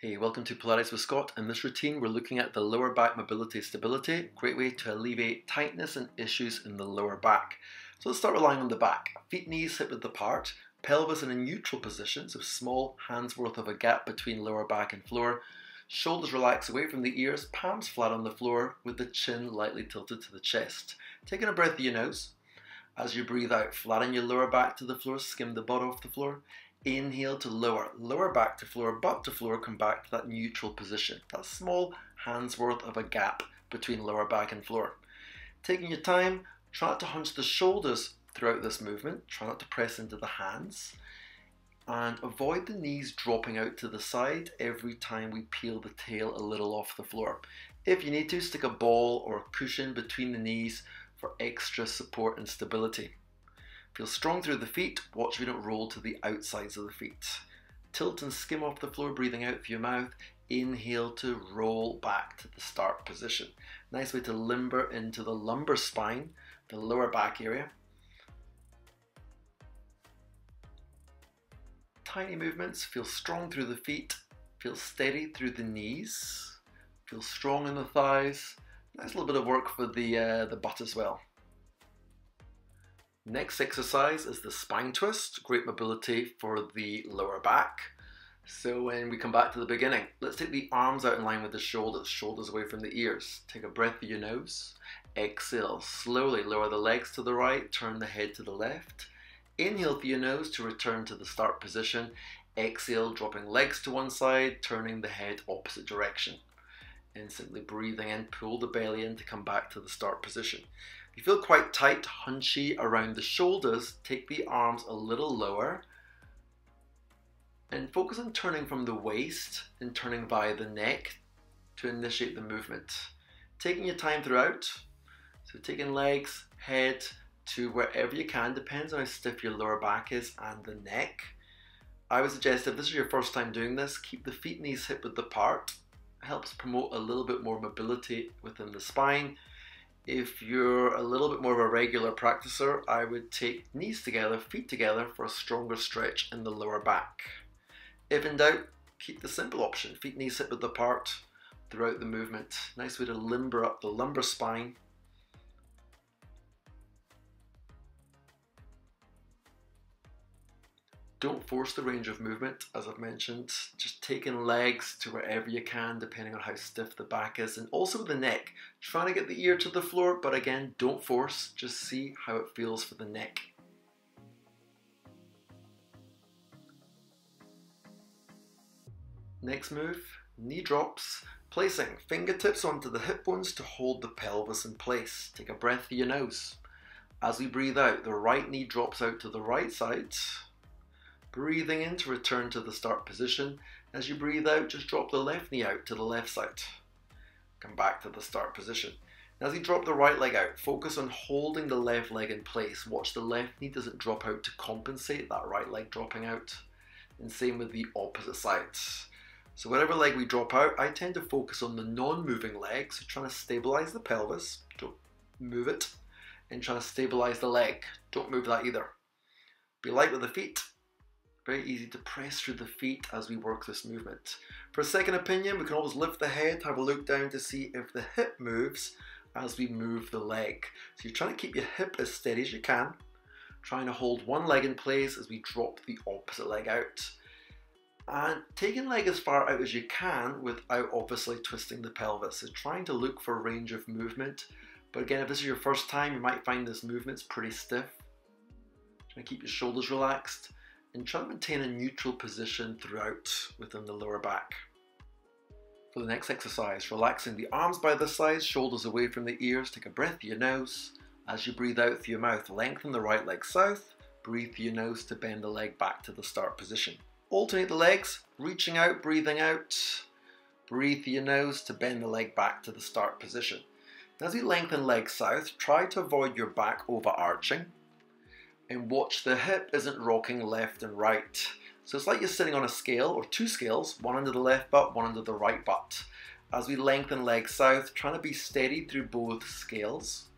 Hey, welcome to Pilates with Scott. In this routine, we're looking at the lower back mobility stability. Great way to alleviate tightness and issues in the lower back. So let's start relying on the back. Feet, knees hip width apart, pelvis in a neutral position, so small hands worth of a gap between lower back and floor. Shoulders relax away from the ears, palms flat on the floor with the chin lightly tilted to the chest. Taking a breath through your nose. As you breathe out, flatten your lower back to the floor, skim the butt off the floor. Inhale to lower back to floor, butt to floor, come back to that neutral position. That small hand's worth of a gap between lower back and floor. Taking your time, try not to hunch the shoulders throughout this movement. Try not to press into the hands. And avoid the knees dropping out to the side every time we peel the tail a little off the floor. If you need to, stick a ball or a cushion between the knees for extra support and stability. Feel strong through the feet, watch if you don't roll to the outsides of the feet. Tilt and skim off the floor, breathing out through your mouth. Inhale to roll back to the start position. Nice way to limber into the lumbar spine, the lower back area. Tiny movements, feel strong through the feet, feel steady through the knees, feel strong in the thighs. Nice little bit of work for the butt as well. Next exercise is the spine twist, great mobility for the lower back. So when we come back to the beginning, let's take the arms out in line with the shoulders, shoulders away from the ears. Take a breath through your nose, exhale, slowly lower the legs to the right, turn the head to the left. Inhale through your nose to return to the start position. Exhale, dropping legs to one side, turning the head opposite direction. And simply breathing in, pull the belly in to come back to the start position. If you feel quite tight, hunchy around the shoulders, take the arms a little lower and focus on turning from the waist and turning via the neck to initiate the movement. Taking your time throughout, so taking legs, head to wherever you can, depends on how stiff your lower back is and the neck. I would suggest if this is your first time doing this, keep the feet, knees hip width apart. It helps promote a little bit more mobility within the spine. If you're a little bit more of a regular practicer, I would take knees together, feet together for a stronger stretch in the lower back. If in doubt, keep the simple option, feet, knees hip width apart throughout the movement. Nice way to limber up the lumbar spine. Don't force the range of movement, as I've mentioned. Just taking legs to wherever you can, depending on how stiff the back is. And also with the neck, trying to get the ear to the floor, but again, don't force. Just see how it feels for the neck. Next move, knee drops. Placing fingertips onto the hip bones to hold the pelvis in place. Take a breath through your nose. As we breathe out, the right knee drops out to the right side. Breathing in to return to the start position. As you breathe out, just drop the left knee out to the left side. Come back to the start position. As you drop the right leg out, focus on holding the left leg in place. Watch the left knee doesn't drop out to compensate that right leg dropping out. And same with the opposite sides. So whatever leg we drop out, I tend to focus on the non-moving leg. So trying to stabilize the pelvis, don't move it. And trying to stabilize the leg, don't move that either. Be light with the feet. Very easy to press through the feet as we work this movement. For a second opinion, we can always lift the head, have a look down to see if the hip moves as we move the leg. So you're trying to keep your hip as steady as you can, trying to hold one leg in place as we drop the opposite leg out. And taking leg as far out as you can without obviously twisting the pelvis. So trying to look for range of movement. But again, if this is your first time, you might find this movement's pretty stiff. Trying to keep your shoulders relaxed. And try to maintain a neutral position throughout within the lower back. For the next exercise, relaxing the arms by the sides, shoulders away from the ears. Take a breath through your nose. As you breathe out through your mouth, lengthen the right leg south. Breathe through your nose to bend the leg back to the start position. Alternate the legs, reaching out, breathing out. Breathe through your nose to bend the leg back to the start position. As you lengthen legs south, try to avoid your back overarching. And watch the hip isn't rocking left and right. So it's like you're sitting on a scale or two scales, one under the left butt, one under the right butt. As we lengthen legs south, trying to be steady through both scales.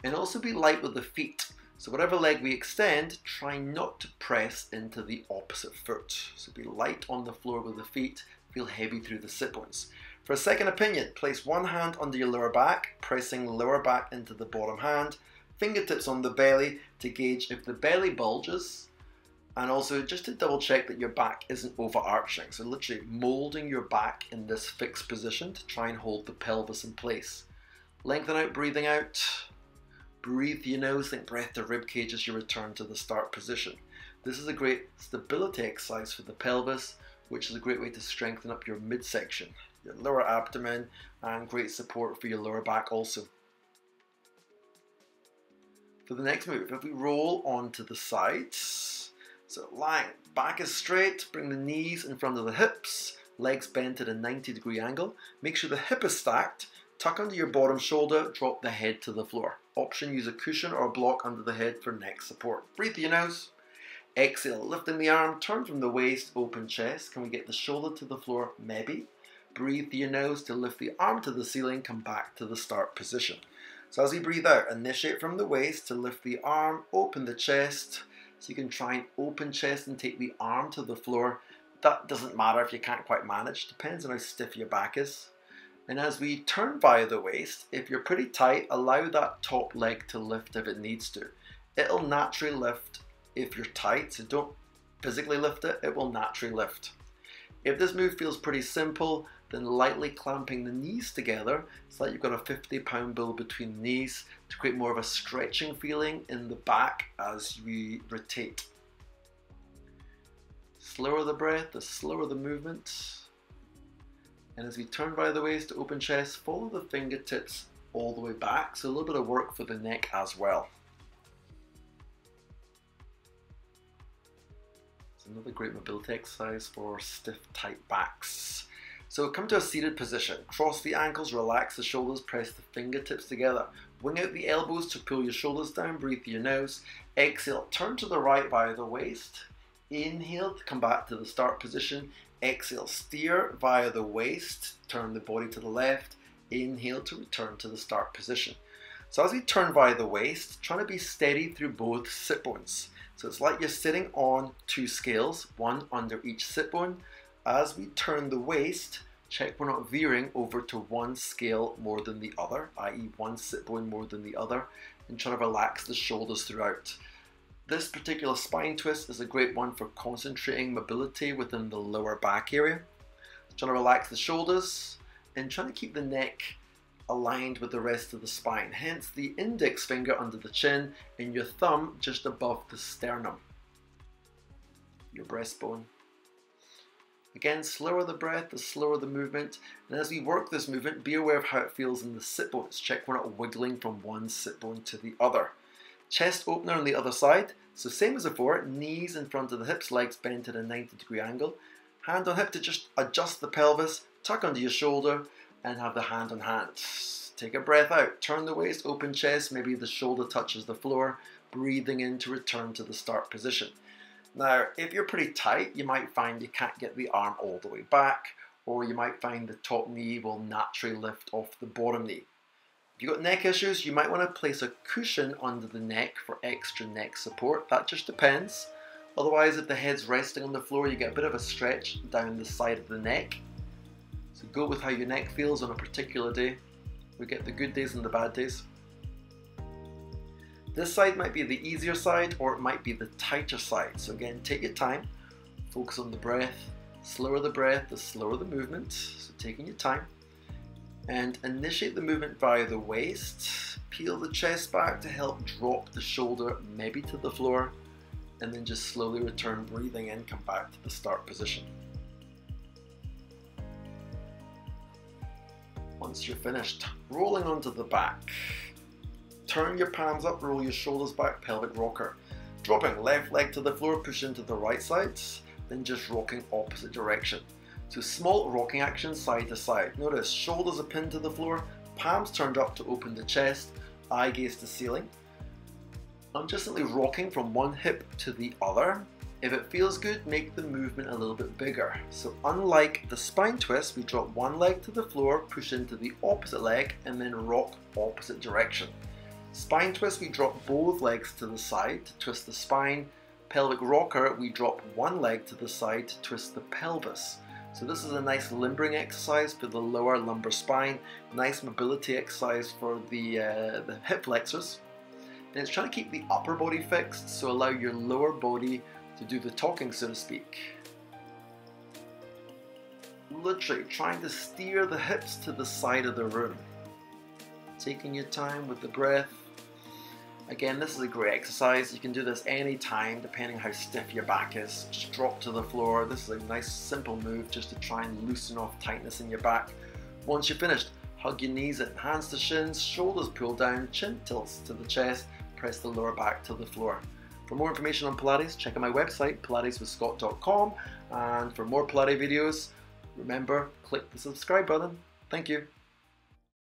And also be light with the feet. So whatever leg we extend, try not to press into the opposite foot. So be light on the floor with the feet, feel heavy through the sit bones. For a second opinion, place one hand under your lower back, pressing lower back into the bottom hand, fingertips on the belly to gauge if the belly bulges, and also just to double check that your back isn't overarching. So literally molding your back in this fixed position to try and hold the pelvis in place. Lengthen out, breathing out. Breathe through your nose, think breath to rib cage as you return to the start position. This is a great stability exercise for the pelvis, which is a great way to strengthen up your midsection, your lower abdomen, and great support for your lower back also. For the next move, if we roll onto the sides, so lying, back is straight, bring the knees in front of the hips, legs bent at a 90-degree angle, make sure the hip is stacked, tuck under your bottom shoulder, drop the head to the floor. Option, use a cushion or a block under the head for neck support. Breathe through your nose. Exhale, lifting the arm, turn from the waist, open chest. Can we get the shoulder to the floor? Maybe. Breathe through your nose to lift the arm to the ceiling, come back to the start position. So as we breathe out, initiate from the waist to lift the arm, open the chest. So you can try and open chest and take the arm to the floor. That doesn't matter if you can't quite manage, depends on how stiff your back is. And as we turn via the waist, if you're pretty tight, allow that top leg to lift if it needs to. It'll naturally lift if you're tight, so don't physically lift it, it will naturally lift. If this move feels pretty simple, then lightly clamping the knees together, it's like you've got a 50-pound bull between the knees to create more of a stretching feeling in the back as we rotate. Slower the breath, the slower the movement. And as we turn via the waist to open chest, follow the fingertips all the way back, so a little bit of work for the neck as well. It's another great mobility exercise for stiff, tight backs. So come to a seated position. Cross the ankles, relax the shoulders, press the fingertips together. Wing out the elbows to pull your shoulders down, breathe through your nose. Exhale, turn to the right via the waist. Inhale to come back to the start position. Exhale, steer via the waist, turn the body to the left. Inhale to return to the start position. So as we turn via the waist, trying to be steady through both sit bones. So it's like you're sitting on two scales, one under each sit bone. As we turn the waist, check we're not veering over to one scale more than the other, i.e. one sit bone more than the other, and try to relax the shoulders throughout. This particular spine twist is a great one for concentrating mobility within the lower back area. Trying to relax the shoulders and trying to keep the neck aligned with the rest of the spine. Hence the index finger under the chin and your thumb just above the sternum, your breastbone. Again, slower the breath, the slower the movement. And as we work this movement, be aware of how it feels in the sit bones. Check we're not wiggling from one sit bone to the other. Chest opener on the other side. So same as before, knees in front of the hips, legs bent at a 90-degree angle. Hand on hip to just adjust the pelvis, tuck under your shoulder, and have the hand on hand. Take a breath out, turn the waist, open chest, maybe the shoulder touches the floor, breathing in to return to the start position. Now, if you're pretty tight, you might find you can't get the arm all the way back, or you might find the top knee will naturally lift off the bottom knee. If you've got neck issues, you might want to place a cushion under the neck for extra neck support. That just depends. Otherwise, if the head's resting on the floor, you get a bit of a stretch down the side of the neck. So go with how your neck feels on a particular day. We get the good days and the bad days. This side might be the easier side, or it might be the tighter side. So again, take your time, focus on the breath. Slower the breath, the slower the movement. So taking your time. And initiate the movement via the waist. Peel the chest back to help drop the shoulder maybe to the floor. And then just slowly return, breathing in, come back to the start position. Once you're finished, rolling onto the back. Turn your palms up, roll your shoulders back, pelvic rocker. Dropping left leg to the floor, push into the right side, then just rocking opposite direction. So small rocking action side to side. Notice shoulders are pinned to the floor, palms turned up to open the chest, eye gaze to ceiling. I'm just simply rocking from one hip to the other. If it feels good, make the movement a little bit bigger. So unlike the spine twist, we drop one leg to the floor, push into the opposite leg, and then rock opposite direction. Spine twist, we drop both legs to the side to twist the spine. Pelvic rocker, we drop one leg to the side to twist the pelvis. So this is a nice limbering exercise for the lower lumbar spine, nice mobility exercise for the hip flexors. And it's trying to keep the upper body fixed, so allow your lower body to do the talking, so to speak. Literally trying to steer the hips to the side of the room. Taking your time with the breath. Again, this is a great exercise. You can do this any time depending how stiff your back is. Just drop to the floor. This is a nice simple move just to try and loosen off tightness in your back. Once you're finished, hug your knees in, hands to shins, shoulders pull down, chin tilts to the chest, press the lower back to the floor. For more information on Pilates, check out my website, pilateswithscott.com, and for more Pilates videos, remember, click the subscribe button. Thank you.